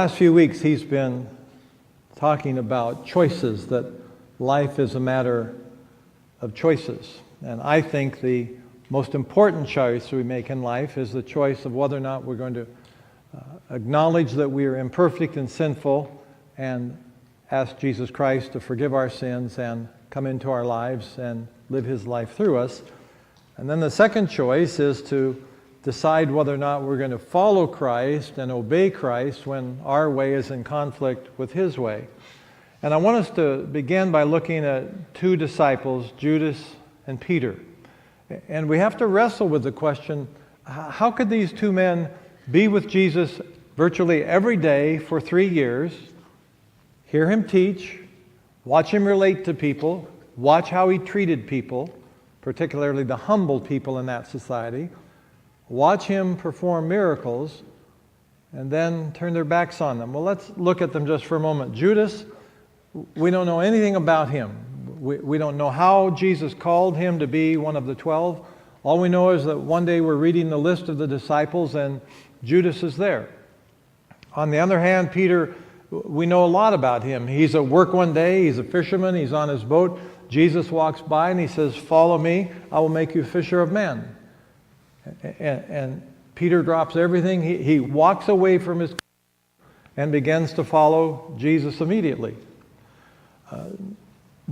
last few weeks, he's been talking about choices, that life is a matter of choices. And I think the most important choice we make in life is the choice of whether or not we're going to acknowledge that we are imperfect and sinful and ask Jesus Christ to forgive our sins and come into our lives and live His life through us. And then the second choice is to decide whether or not we're going to follow Christ and obey Christ when our way is in conflict with His way. And I want us to begin by looking at two disciples, Judas and Peter. And we have to wrestle with the question, how could these two men be with Jesus virtually every day for 3 years, hear Him teach, watch Him relate to people, watch how He treated people, particularly the humble people in that society, watch Him perform miracles, and then turn their backs on them? Well, let's look at them just for a moment. Judas, we don't know anything about him. We don't know how Jesus called him to be one of the 12. All we know is that one day we're reading the list of the disciples and Judas is there. On the other hand, Peter, we know a lot about him. He's at work one day, he's a fisherman, he's on his boat. Jesus walks by and he says, "Follow me, I will make you a fisher of men." And Peter drops everything. He walks away from his and begins to follow Jesus immediately.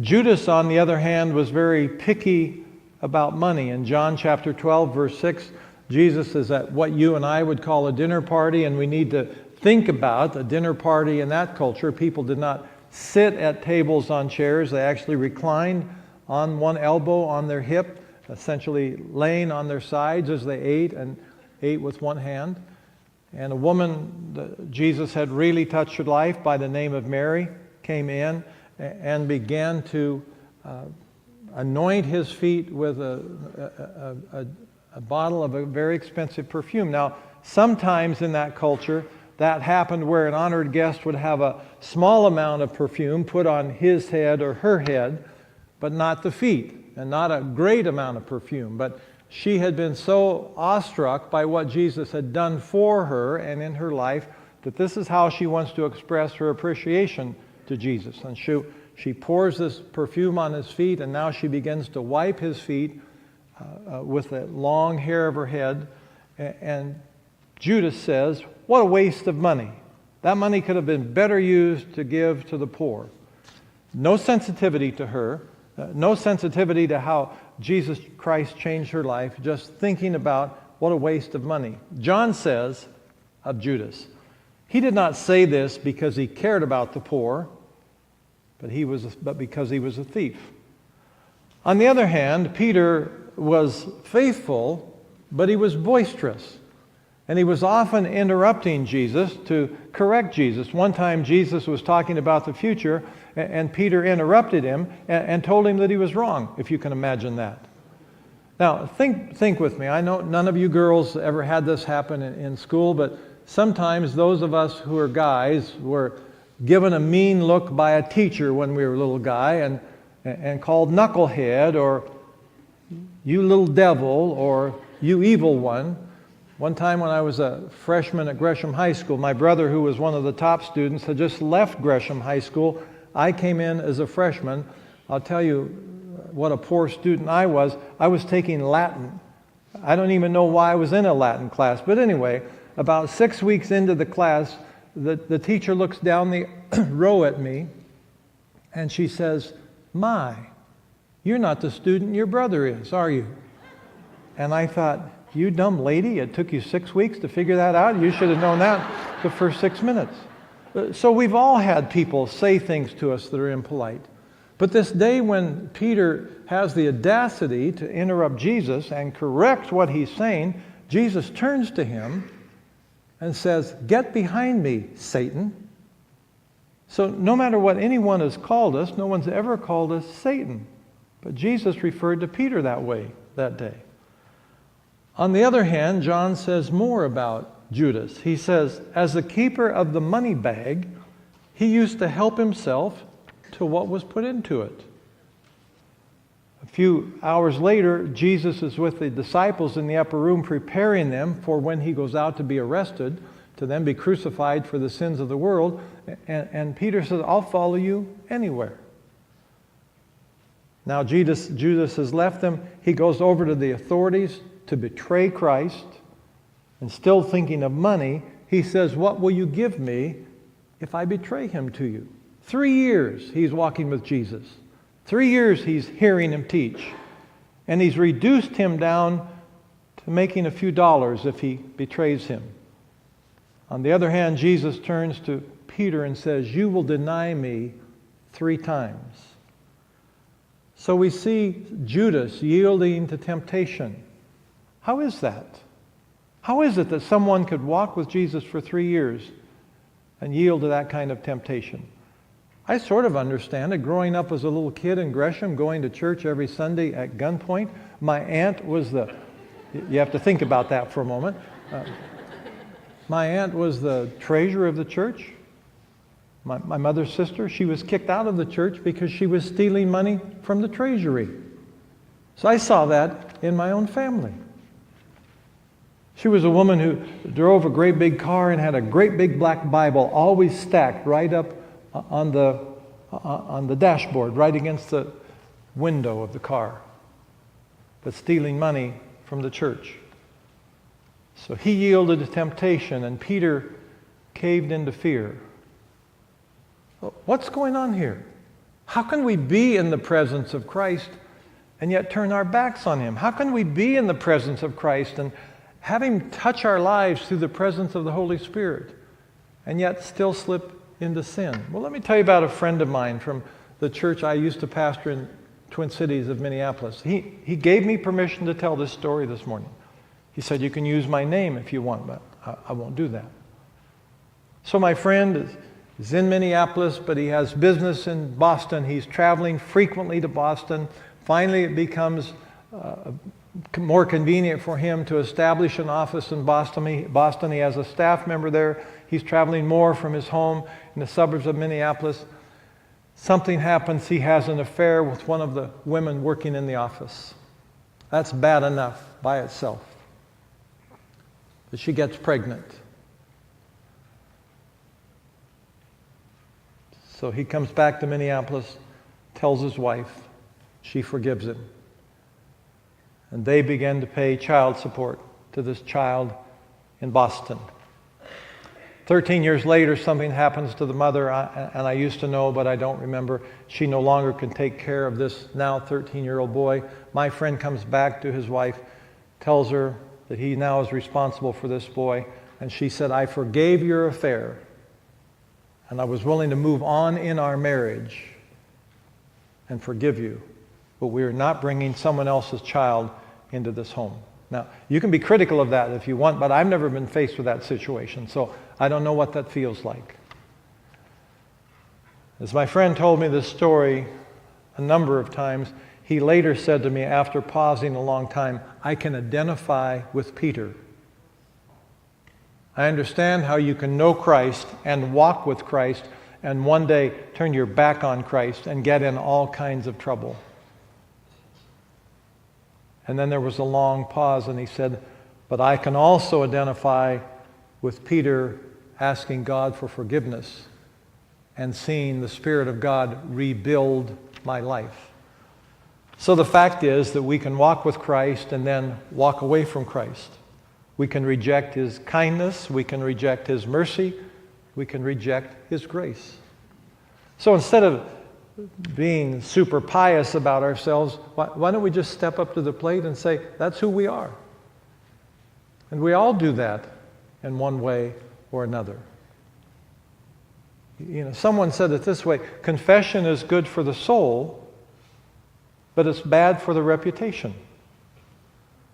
Judas, on the other hand, was very picky about money. In John chapter 12, verse 6, Jesus is at what you and I would call a dinner party, and we need to think about a dinner party in that culture. People did not sit at tables on chairs. They actually reclined on one elbow on their hip, essentially laying on their sides as they ate, and ate with one hand. And a woman Jesus had really touched her life by the name of Mary came in and began to anoint his feet with a bottle of a very expensive perfume. Now, sometimes in that culture, that happened where an honored guest would have a small amount of perfume put on his head or her head, but not the feet, and not a great amount of perfume. But she had been so awestruck by what Jesus had done for her and in her life that this is how she wants to express her appreciation to Jesus. And she pours this perfume on his feet, and now she begins to wipe his feet with the long hair of her head. And Judas says, "What a waste of money. That money could have been better used to give to the poor." No sensitivity to her, no sensitivity to how Jesus Christ changed her life, just thinking about what a waste of money. John says of Judas, he did not say this because he cared about the poor, but because he was a thief. On the other hand, Peter was faithful, but he was boisterous. And he was often interrupting Jesus to correct Jesus. One time Jesus was talking about the future, and Peter interrupted him and told him that he was wrong, if you can imagine that. Now, think with me. I know none of you girls ever had this happen in school, but sometimes those of us who are guys were given a mean look by a teacher when we were a little guy and called knucklehead, or you little devil, or you evil one. One time when I was a freshman at Gresham High School, my brother, who was one of the top students, had just left Gresham High School. I came in as a freshman. I'll tell you what a poor student I was. I was taking Latin. I don't even know why I was in a Latin class. But anyway, about 6 weeks into the class, the teacher looks down the row at me, and she says, "My, you're not the student your brother is, are you?" And I thought, "You dumb lady, it took you 6 weeks to figure that out? You should have known that the first 6 minutes." So we've all had people say things to us that are impolite. But this day when Peter has the audacity to interrupt Jesus and correct what he's saying, Jesus turns to him and says, "Get behind me, Satan." So no matter what anyone has called us, no one's ever called us Satan. But Jesus referred to Peter that way that day. On the other hand, John says more about Judas. He says, as the keeper of the money bag, he used to help himself to what was put into it. A few hours later, Jesus is with the disciples in the upper room preparing them for when he goes out to be arrested. to then be crucified for the sins of the world. And Peter says, I'll follow you anywhere. Now Judas has left them. He goes over to the authorities to betray Christ. And still thinking of money, he says, what will you give me if I betray him to you? 3 years he's walking with Jesus. 3 years he's hearing him teach. And he's reduced him down to making a few dollars if he betrays him. On the other hand, Jesus turns to Peter and says, you will deny me 3 times. So we see Judas yielding to temptation. How is that? How is it that someone could walk with Jesus for 3 years and yield to that kind of temptation? I sort of understand it. Growing up as a little kid in Gresham, going to church every Sunday at gunpoint, my aunt was you have to think about that for a moment. My aunt was the treasurer of the church. My mother's sister, she was kicked out of the church because she was stealing money from the treasury. So I saw that in my own family. She was a woman who drove a great big car and had a great big black Bible always stacked right up on the dashboard, right against the window of the car, but stealing money from the church. So he yielded to temptation, and Peter caved into fear. What's going on here? How can we be in the presence of Christ and yet turn our backs on him? How can we be in the presence of Christ and have him touch our lives through the presence of the Holy Spirit and yet still slip into sin? Well, let me tell you about a friend of mine from the church I used to pastor in Twin Cities of Minneapolis. He gave me permission to tell this story this morning. He said, you can use my name if you want, but I won't do that. So my friend is in Minneapolis, but he has business in Boston. He's traveling frequently to Boston. Finally, it becomes more convenient for him to establish an office in Boston. He has a staff member there. He's traveling more from his home in the suburbs of Minneapolis. Something happens. He has an affair with one of the women working in the office. That's bad enough by itself. But she gets pregnant. So he comes back to Minneapolis, tells his wife. She forgives him. And they begin to pay child support to this child in Boston. 13 years later, something happens to the mother, and I used to know, but I don't remember. She no longer can take care of this now 13-year-old boy. My friend comes back to his wife, tells her that he now is responsible for this boy, and she said, I forgave your affair, and I was willing to move on in our marriage and forgive you, but we are not bringing someone else's child into this home. Now, you can be critical of that if you want, but I've never been faced with that situation, so I don't know what that feels like. As my friend told me this story a number of times, he later said to me after pausing a long time, I can identify with Peter. I understand how you can know Christ and walk with Christ and one day turn your back on Christ and get in all kinds of trouble. And then there was a long pause, and he said, but I can also identify with Peter asking God for forgiveness and seeing the Spirit of God rebuild my life. So the fact is that we can walk with Christ and then walk away from Christ. We can reject his kindness, we can reject his mercy, we can reject his grace. So instead of being super pious about ourselves, why don't we just step up to the plate and say, that's who we are. And we all do that in one way or another. You know, someone said it this way, confession is good for the soul, but it's bad for the reputation.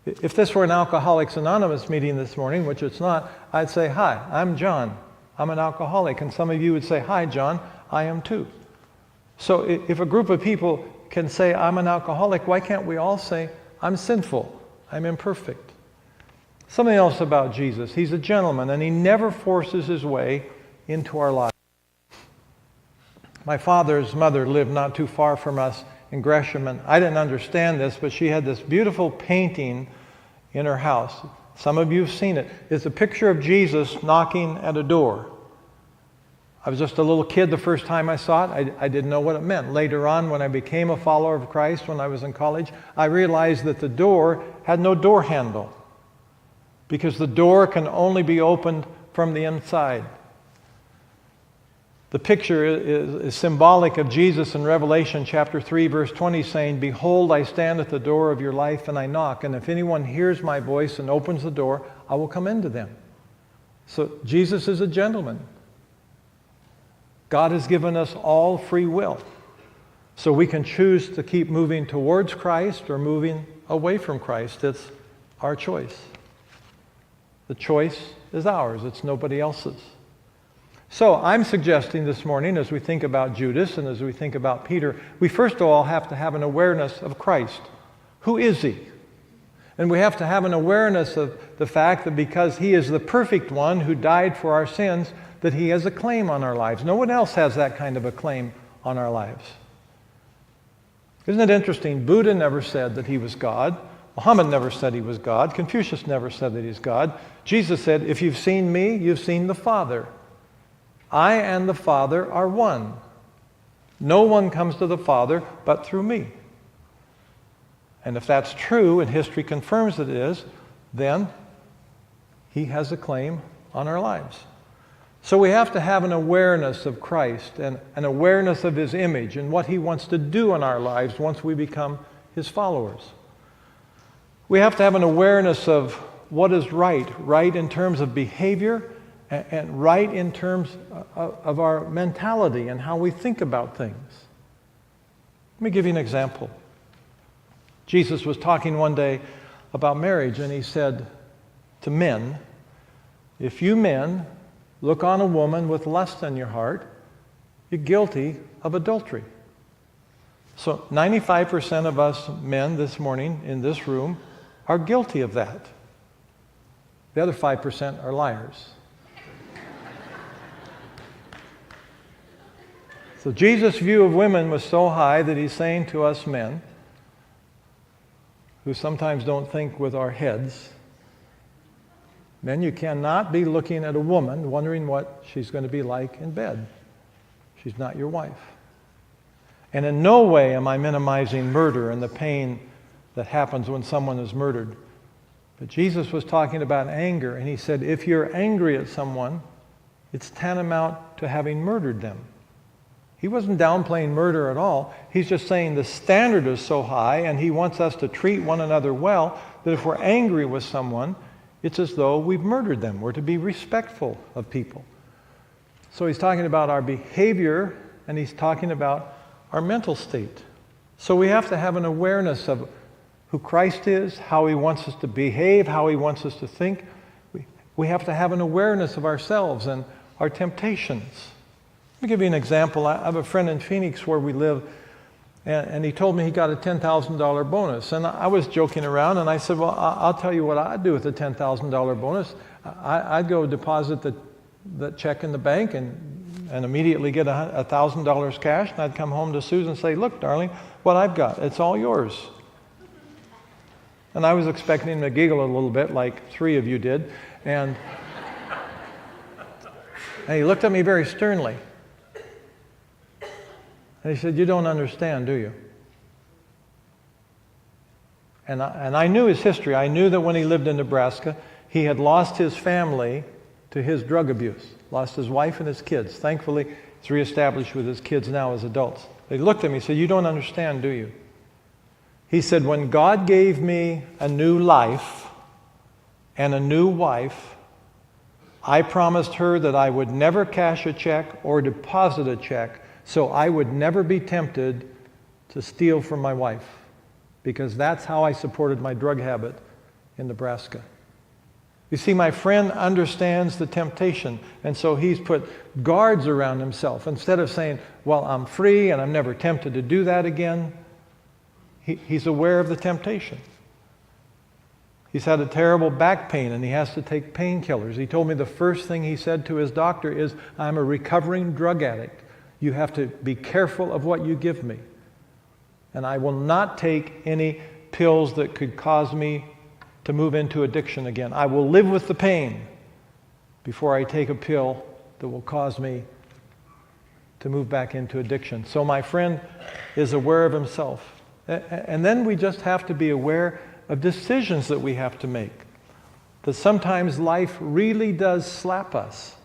If this were an Alcoholics Anonymous meeting this morning, which it's not, I'd say, hi, I'm John. I'm an alcoholic. And some of you would say, hi, John, I am too. So if a group of people can say, I'm an alcoholic, why can't we all say, I'm sinful, I'm imperfect? Something else about Jesus. He's a gentleman, and he never forces his way into our lives. My father's mother lived not too far from us in Gresham, and I didn't understand this, but she had this beautiful painting in her house. Some of you have seen it. It's a picture of Jesus knocking at a door. I was just a little kid the first time I saw it. I didn't know what it meant. Later on, when I became a follower of Christ, when I was in college, I realized that the door had no door handle, because the door can only be opened from the inside. The picture is symbolic of Jesus in Revelation chapter 3, verse 20, saying, "Behold, I stand at the door of your life and I knock, and if anyone hears my voice and opens the door, I will come into them." So Jesus is a gentleman. God has given us all free will. So we can choose to keep moving towards Christ or moving away from Christ. It's our choice. The choice is ours. It's nobody else's. So I'm suggesting this morning, as we think about Judas and as we think about Peter, we first of all have to have an awareness of Christ. Who is he? And we have to have an awareness of the fact that because he is the perfect one who died for our sins, that he has a claim on our lives. No one else has that kind of a claim on our lives. Isn't it interesting? Buddha never said that he was God. Muhammad never said he was God. Confucius never said that he's God. Jesus said, "If you've seen me, you've seen the Father. I and the Father are one. No one comes to the Father but through me." And if that's true, and history confirms that it is, then he has a claim on our lives. So we have to have an awareness of Christ and an awareness of his image and what he wants to do in our lives once we become his followers. We have to have an awareness of what is right in terms of behavior and right in terms of our mentality and how we think about things. Let me give you an example. Jesus was talking one day about marriage, and he said to men, "If you men look on a woman with lust in your heart, you're guilty of adultery." So 95% of us men this morning in this room are guilty of that. The other 5% are liars. So Jesus' view of women was so high that he's saying to us men, who sometimes don't think with our heads, men, you cannot be looking at a woman wondering what she's going to be like in bed. She's not your wife. And in no way am I minimizing murder and the pain that happens when someone is murdered. But Jesus was talking about anger, and he said, if you're angry at someone, it's tantamount to having murdered them. He wasn't downplaying murder at all. He's just saying the standard is so high, and he wants us to treat one another well, that if we're angry with someone, it's as though we've murdered them. We're to be respectful of people. So he's talking about our behavior, and he's talking about our mental state. So we have to have an awareness of who Christ is, how he wants us to behave, how he wants us to think. We have to have an awareness of ourselves and our temptations. Let me give you an example. I have a friend in Phoenix where we live, and he told me he got a $10,000 bonus. And I was joking around, and I said, well, I'll tell you what I'd do with the $10,000 bonus. I'd go deposit the check in the bank and immediately get $1,000 cash, and I'd come home to Susan and say, look, darling, what I've got, it's all yours. And I was expecting him to giggle a little bit like 3 of you did. And he looked at me very sternly. And he said, you don't understand, do you? And I knew his history. I knew that when he lived in Nebraska, he had lost his family to his drug abuse, lost his wife and his kids. Thankfully, he's reestablished with his kids now as adults. He looked at me and said, you don't understand, do you? He said, when God gave me a new life and a new wife, I promised her that I would never cash a check or deposit a check, so I would never be tempted to steal from my wife, because that's how I supported my drug habit in Nebraska. You see, my friend understands the temptation, and so he's put guards around himself. Instead of saying, well, I'm free and I'm never tempted to do that again, he's aware of the temptation. He's had a terrible back pain and he has to take painkillers. He told me the first thing he said to his doctor is, I'm a recovering drug addict. You have to be careful of what you give me. And I will not take any pills that could cause me to move into addiction again. I will live with the pain before I take a pill that will cause me to move back into addiction. So my friend is aware of himself. And then we just have to be aware of decisions that we have to make. That sometimes life really does slap us.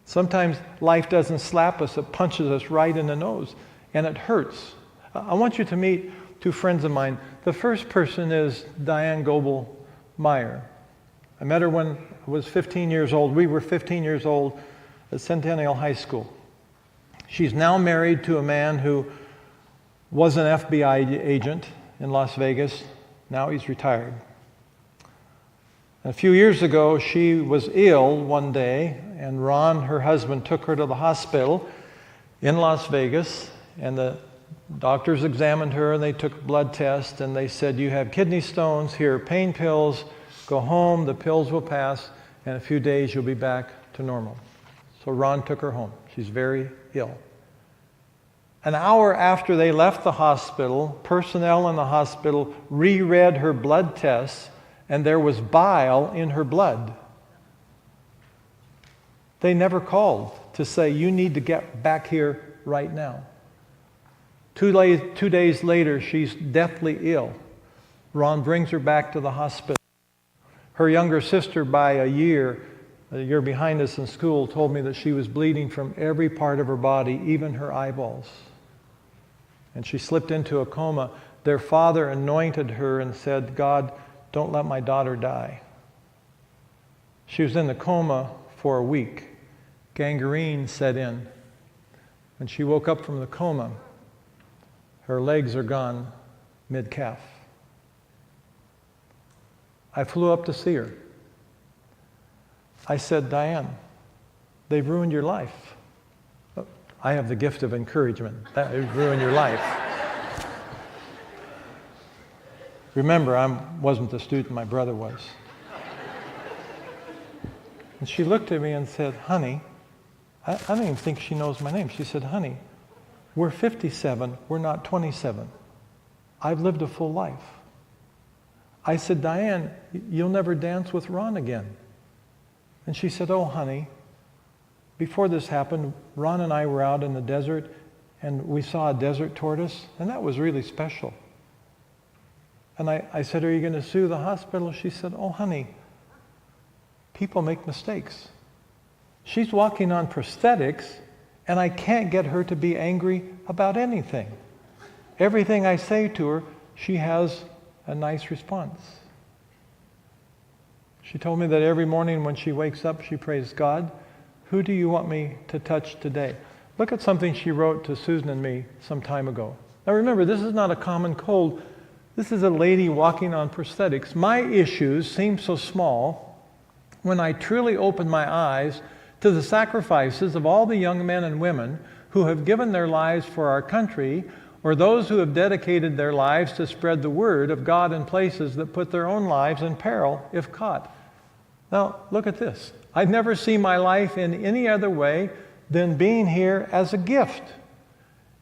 Sometimes life doesn't slap us, it punches us right in the nose, and it hurts. I want you to meet two friends of mine. The first person is Diane Goebel-Meyer. I met her when I was 15 years old. We were 15 years old at Centennial High School. She's now married to a man who was an FBI agent in Las Vegas. Now he's retired. A few years ago, she was ill one day, and Ron, her husband, took her to the hospital in Las Vegas, and the doctors examined her, and they took blood tests, and they said, you have kidney stones, here are pain pills, go home, the pills will pass, and in a few days you'll be back to normal. So Ron took her home. She's very ill. An hour after they left the hospital, personnel in the hospital reread her blood tests, and there was bile in her blood. They never called to say, you need to get back here right now. 2 days later, she's deathly ill. Ron brings her back to the hospital. Her younger sister, by a year behind us in school, told me that she was bleeding from every part of her body, even her eyeballs. And she slipped into a coma. Their father anointed her and said, God, don't let my daughter die. She was in the coma for a week. Gangrene set in. When she woke up from the coma, her legs are gone mid-calf. I flew up to see her. I said, Diane, they've ruined your life. I have the gift of encouragement. That would ruin your life. Remember, I wasn't the student my brother was. And she looked at me and said, honey, I don't even think she knows my name. She said, honey, we're 57, we're not 27. I've lived a full life. I said, Diane, you'll never dance with Ron again. And she said, oh, honey, before this happened, Ron and I were out in the desert, and we saw a desert tortoise, and that was really special. And I said, are you going to sue the hospital? She said, oh, honey, people make mistakes. She's walking on prosthetics, and I can't get her to be angry about anything. Everything I say to her, she has a nice response. She told me that every morning when she wakes up, she prays, God, who do you want me to touch today? Look at something she wrote to Susan and me some time ago. Now remember, this is not a common cold. This is a lady walking on prosthetics. My issues seem so small when I truly open my eyes to the sacrifices of all the young men and women who have given their lives for our country, or those who have dedicated their lives to spread the word of God in places that put their own lives in peril if caught. Now, look at this. I never see my life in any other way than being here as a gift.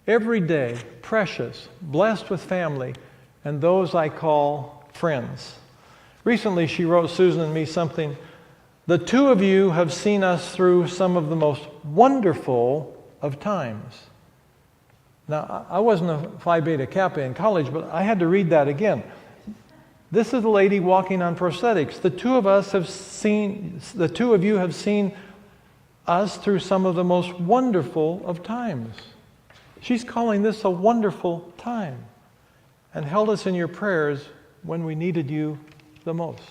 Every day, precious, blessed with family, and those I call friends. Recently, she wrote Susan and me something. The two of you have seen us through some of the most wonderful of times. Now, I wasn't a Phi Beta Kappa in college, but I had to read that again. This is a lady walking on prosthetics. The two of you have seen us through some of the most wonderful of times. She's calling this a wonderful time, and held us in your prayers when we needed you the most.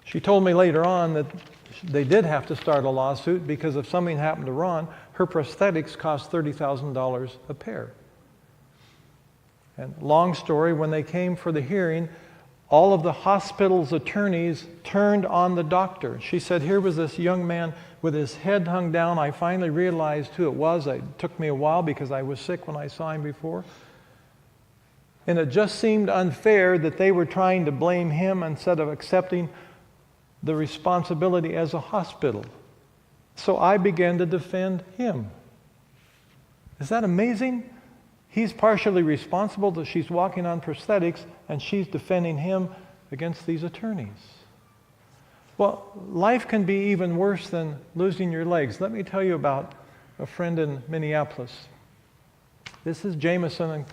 She told me later on that they did have to start a lawsuit because if something happened to Ron, her prosthetics cost $30,000 a pair. And long story, when they came for the hearing, all of the hospital's attorneys turned on the doctor. She said, here was this young man with his head hung down. I finally realized who it was. It took me a while because I was sick when I saw him before. And it just seemed unfair that they were trying to blame him instead of accepting the responsibility as a hospital. So I began to defend him. Is that amazing? He's partially responsible that she's walking on prosthetics, and she's defending him against these attorneys. Well, life can be even worse than losing your legs. Let me tell you about a friend in Minneapolis. This is Jameson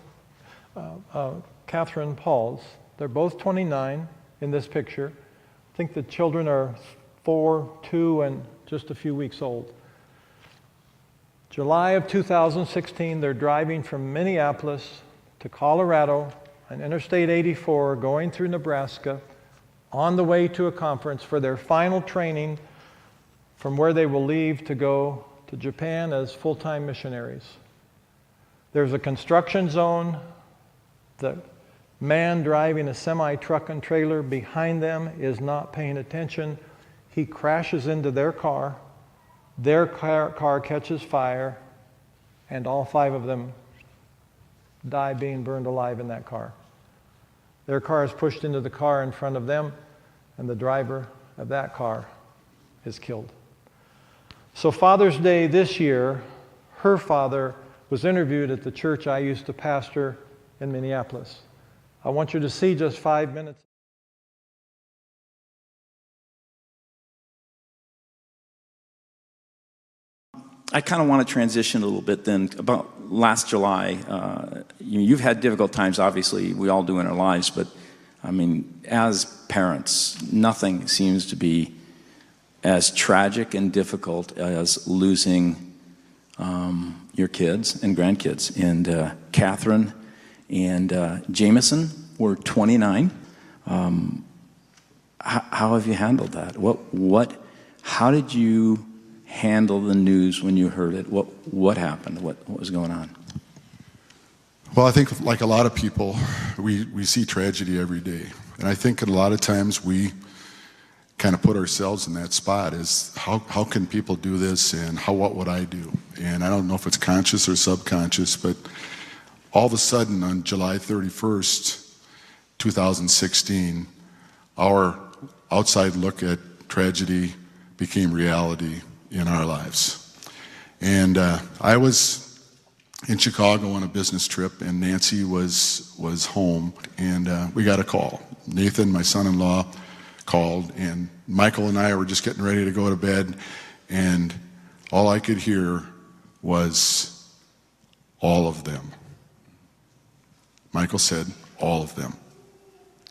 and Catherine Pauls. They're both 29 in this picture. I think the children are 4, 2, and just a few weeks old. July of 2016, they're driving from Minneapolis to Colorado on Interstate 84, going through Nebraska, on the way to a conference for their final training, from where they will leave to go to Japan as full-time missionaries. There's a construction zone. The man driving a semi-truck and trailer behind them is not paying attention. He crashes into their car. Their car catches fire, and all 5 of them die being burned alive in that car. Their car is pushed into the car in front of them, and the driver of that car is killed. So Father's Day this year, her father was interviewed at the church I used to pastor in Minneapolis. I want you to see just 5 minutes. I kind of want to transition a little bit then. About last July, you've had difficult times, obviously, we all do in our lives, but I mean, as parents, nothing seems to be as tragic and difficult as losing your kids and grandkids. And Catherine and Jameson were 29. How have you handled that? How did you handle the news when you heard it? What happened? What was going on? Well, I think like a lot of people, we see tragedy every day. And I think a lot of times we kind of put ourselves in that spot as how can people do this, and what would I do? And I don't know if it's conscious or subconscious, but all of a sudden on July 31st, 2016, our outside look at tragedy became reality in our lives. And I was in Chicago on a business trip, and Nancy was home, and we got a call. Nathan, my son-in-law, called, and Michael and I were just getting ready to go to bed, and all I could hear was, all of them. Michael said, all of them.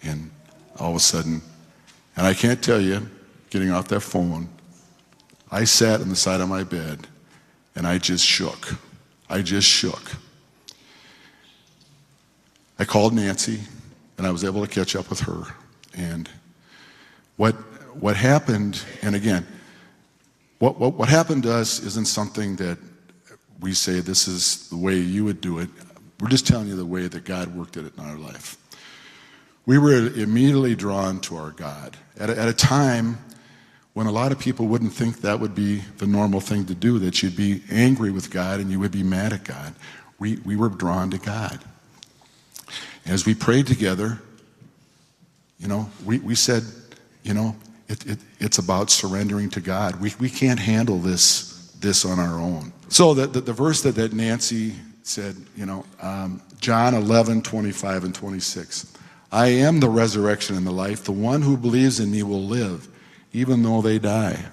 And all of a sudden, and I can't tell you, getting off that phone, I sat on the side of my bed, and I just shook. I called Nancy, and I was able to catch up with her. And what happened, and again, what happened to us isn't something that we say this is the way you would do it. We're just telling you the way that God worked at it in our life. We were immediately drawn to our God at a time when a lot of people wouldn't think that would be the normal thing to do, that you'd be angry with God and you would be mad at God. We were drawn to God. As we prayed together, we said, it's about surrendering to God. We can't handle this on our own. So the verse that Nancy said, John 11:25 and 26. I am the resurrection and the life. The one who believes in me will live, even though they die.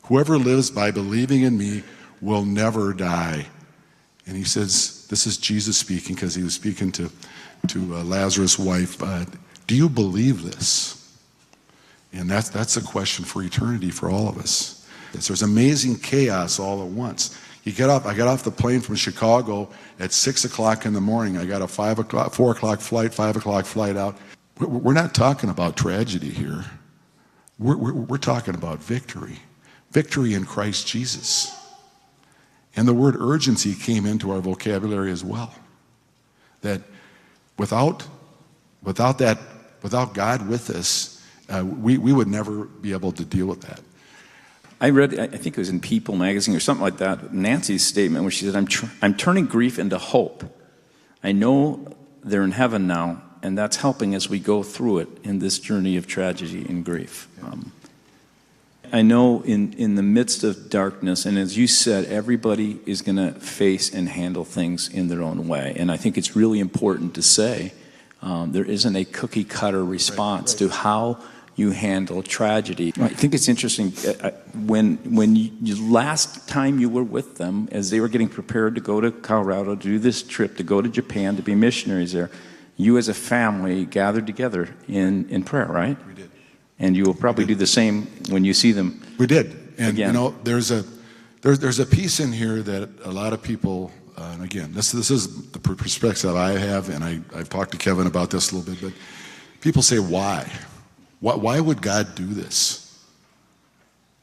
Whoever lives by believing in me will never die. And he says, this is Jesus speaking, because he was speaking to Lazarus' wife. Do you believe this? And that's a question for eternity for all of us. There's amazing chaos all at once. I got off the plane from Chicago at 6 o'clock in the morning. I got a 4 o'clock flight, 5 o'clock flight out. We're not talking about tragedy here. We're talking about victory. Victory in Christ Jesus. And the word urgency came into our vocabulary as well. That without God with us, we would never be able to deal with that. I read, I think it was in People magazine or something like that, Nancy's statement where she said, I'm turning grief into hope. I know they're in heaven now, and that's helping as we go through it in this journey of tragedy and grief. I know in the midst of darkness, and as you said, everybody is going to face and handle things in their own way. And I think it's really important to say there isn't a cookie cutter response to how you handle tragedy. I think it's interesting, when last time you were with them, as they were getting prepared to go to Colorado, to do this trip, to go to Japan, to be missionaries there, you as a family gathered together in prayer, right? We did. And you will probably do the same when you see them. We did. And again. you know, there's a piece in here that a lot of people, and again, this is the perspective I have, and I've talked to Kevin about this a little bit, but people say, why? Why would God do this?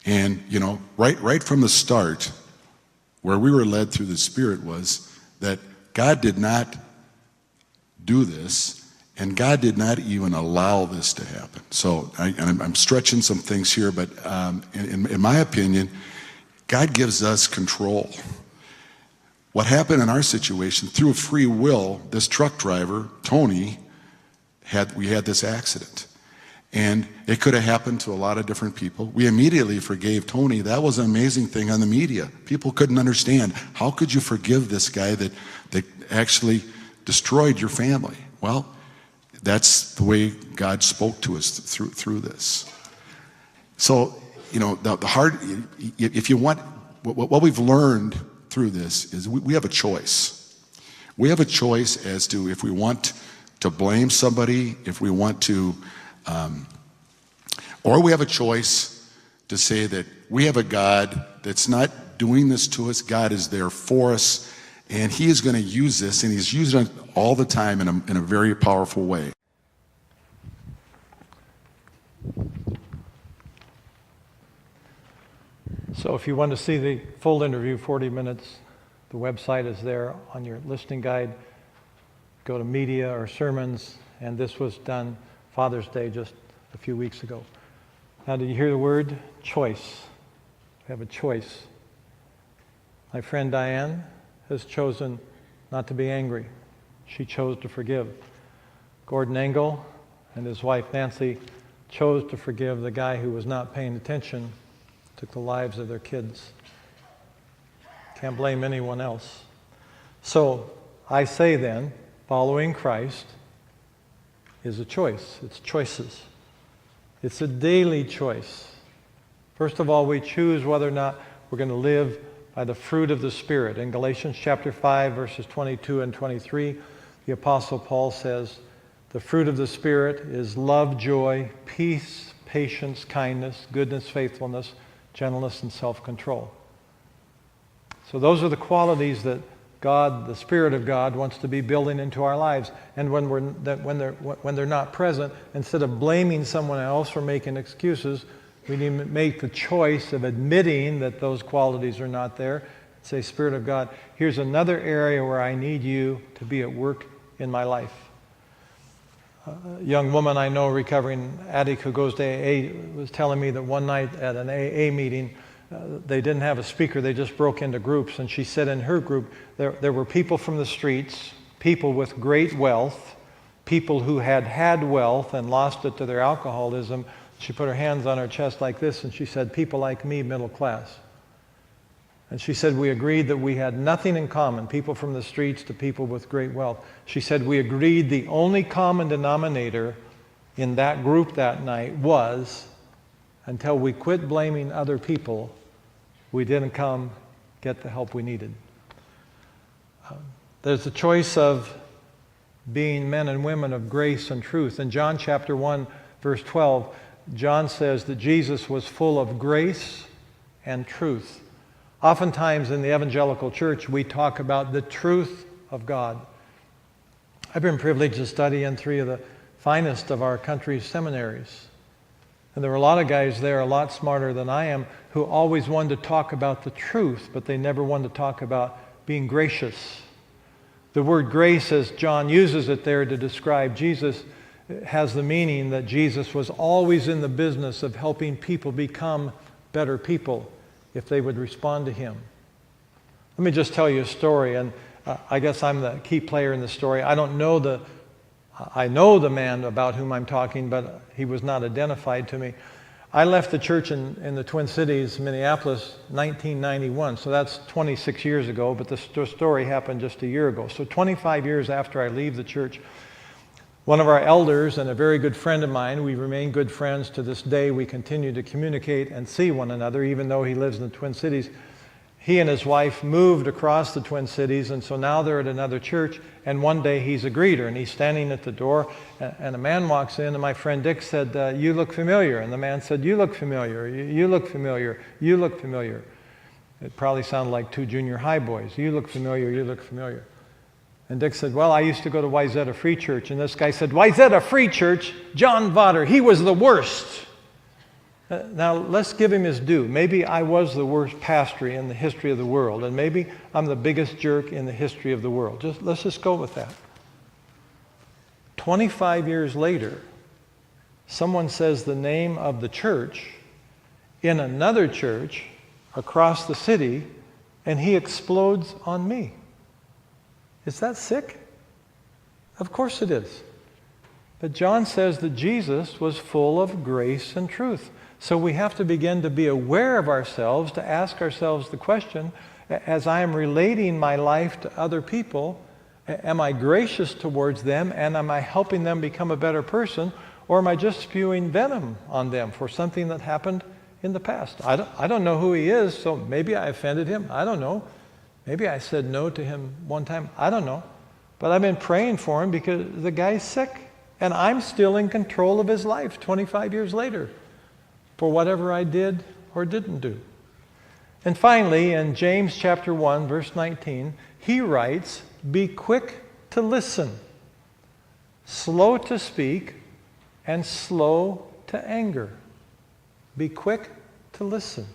And you know, right from the start, where we were led through the Spirit was that God did not do this, and God did not even allow this to happen. So I'm stretching some things here, but in my opinion, God gives us control. What happened in our situation, through free will, this truck driver, Tony, we had this accident. And it could have happened to a lot of different people. We immediately forgave Tony. That was an amazing thing on the media. People couldn't understand. How could you forgive this guy that actually destroyed your family? Well, that's the way God spoke to us through this. So, you know, the hard, if you want, what we've learned through this is we have a choice. We have a choice as to if we want to blame somebody, if we want to, or we have a choice to say that we have a God that's not doing this to us. God is there for us, and He is going to use this, and He's using it all the time in a very powerful way. So if you want to see the full interview, 40 minutes, the website is there on your listening guide. Go to media or sermons, and this was done Father's Day just a few weeks ago. Now, did you hear the word choice? We have a choice. My friend Diane has chosen not to be angry. She chose to forgive. Gordon Engel and his wife Nancy chose to forgive the guy who was not paying attention, took the lives of their kids. Can't blame anyone else. So I say then, following Christ is a choice. It's choices. It's a daily choice. First of all, we choose whether or not we're going to live by the fruit of the Spirit. In Galatians chapter 5, verses 22 and 23, the Apostle Paul says, the fruit of the Spirit is love, joy, peace, patience, kindness, goodness, faithfulness, gentleness, and self-control. So those are the qualities that God, the Spirit of God, wants to be building into our lives. And when they're not present, instead of blaming someone else or making excuses, we need to make the choice of admitting that those qualities are not there. Say, Spirit of God, here's another area where I need you to be at work in my life. A young woman I know, recovering addict who goes to AA, was telling me that one night at an AA meeting, they didn't have a speaker, they just broke into groups. And she said in her group, there were people from the streets, people with great wealth, people who had wealth and lost it to their alcoholism. She put her hands on her chest like this, and she said, people like me, middle class. And she said, we agreed that we had nothing in common, people from the streets to people with great wealth. She said, we agreed the only common denominator in that group that night was, until we quit blaming other people, we didn't come get the help we needed. There's a choice of being men and women of grace and truth. In John chapter 1, verse 12, John says that Jesus was full of grace and truth. Oftentimes in the evangelical church, we talk about the truth of God. I've been privileged to study in 3 of the finest of our country's seminaries. And there were a lot of guys there, a lot smarter than I am, who always wanted to talk about the truth, but they never wanted to talk about being gracious. The word grace, as John uses it there to describe Jesus, has the meaning that Jesus was always in the business of helping people become better people if they would respond to Him. Let me just tell you a story, and I guess I'm the key player in the story. I know the man about whom I'm talking, but he was not identified to me. I left the church in the Twin Cities, Minneapolis, 1991. So that's 26 years ago, but the story happened just a year ago. So 25 years after I leave the church, one of our elders and a very good friend of mine, we remain good friends to this day. We continue to communicate and see one another, even though he lives in the Twin Cities. He and his wife moved across the Twin Cities, and so now they're at another church, and one day he's a greeter, and he's standing at the door, and a man walks in, and my friend Dick said, "You look familiar." And the man said, "You look familiar, you look familiar, you look familiar." It probably sounded like two junior high boys. "You look familiar, you look familiar." And Dick said, "Well, I used to go to Wayzata Free Church." And this guy said, "Wayzata Free Church, John Vawter, he was the worst." Now, let's give him his due. Maybe I was the worst pastor in the history of the world, and maybe I'm the biggest jerk in the history of the world. Let's just go with that. 25 years later, someone says the name of the church in another church across the city, and he explodes on me. Is that sick? Of course it is. But John says that Jesus was full of grace and truth. So we have to begin to be aware of ourselves, to ask ourselves the question, as I am relating my life to other people, am I gracious towards them, and am I helping them become a better person, or am I just spewing venom on them for something that happened in the past? I don't know who he is, so maybe I offended him. I don't know. Maybe I said no to him one time. I don't know. But I've been praying for him because the guy's sick, and I'm still in control of his life 25 years later for whatever I did or didn't do. And finally, in James chapter 1, verse 19, he writes, "Be quick to listen, slow to speak, and slow to anger." Be quick to listen.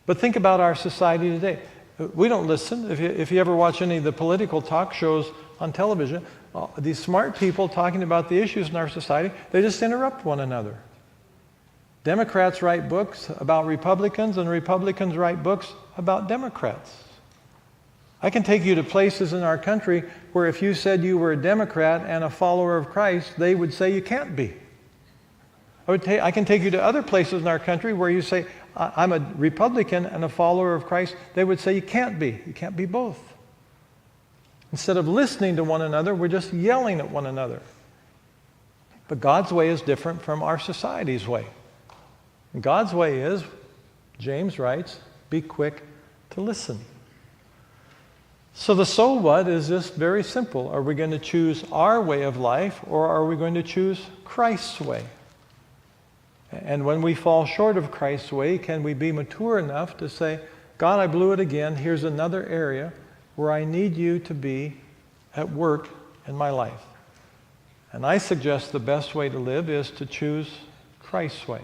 But think about our society today. We don't listen. If you ever watch any of the political talk shows on television, these smart people talking about the issues in our society, they just interrupt one another. Democrats write books about Republicans, and Republicans write books about Democrats. I can take you to places in our country where if you said you were a Democrat and a follower of Christ, they would say you can't be. I can take you to other places in our country where you say, "I'm a Republican and a follower of Christ." They would say you can't be. You can't be both. Instead of listening to one another, we're just yelling at one another. But God's way is different from our society's way. And God's way is, James writes, be quick to listen. So the so what is just very simple. Are we going to choose our way of life, or are we going to choose Christ's way? And when we fall short of Christ's way, can we be mature enough to say, "God, I blew it again. Here's another area where I need you to be at work in my life." And I suggest the best way to live is to choose Christ's way.